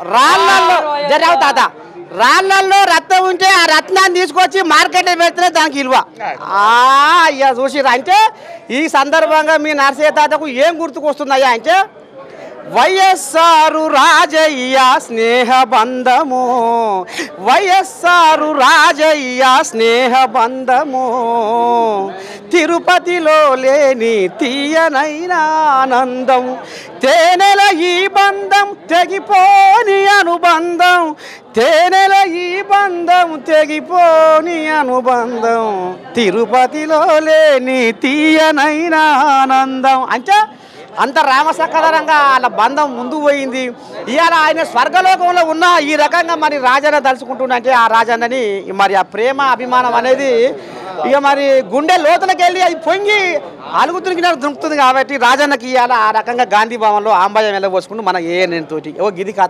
రాళ్ళల్లో జరగవు తాత రాళ్ళల్లో రత్నం ఉంటే ఆ రత్నాన్ని తీసుకొచ్చి మార్కెట్లో పెడితేనే దానికి విలువ అయ్యా చూసిరా అంటే ఈ సందర్భంగా మీ నరసయ్య తాతకు ఏం గుర్తుకొస్తుందయ్యా అంటే వైఎస్ఆర్ రాజయ్య స్నేహ బంధము వైఎస్ఆర్ రాజయ్య స్నేహ బంధము తిరుపతిలో లేని తీయనైన ఆనందం తేనెల ఈ బంధం తెగిపోని అనుబంధం తేనెల ఈ బంధం తెగిపోని అనుబంధం తిరుపతిలో లేని తీయనైన ఆనందం అంటే అంత రామసక్కదరంగా వాళ్ళ బంధం ముందు పోయింది ఇవాళ ఆయన స్వర్గలోకంలో ఉన్న ఈ రకంగా మరి రాజన్న తలుచుకుంటుండంటే ఆ రాజన్నని మరి ఆ ప్రేమ అభిమానం అనేది ఇక మరి గుండె లోతులకు వెళ్ళి అది పొంగి అలుగుతునికి దుంకుతుంది కాబట్టి రాజన్నకి ఇవాళ ఆ రకంగా గాంధీ భవన్లో ఆంబాయం వెళ్ళబోసుకుంటూ మన ఏ నేను తోటి ఓ గిది కథ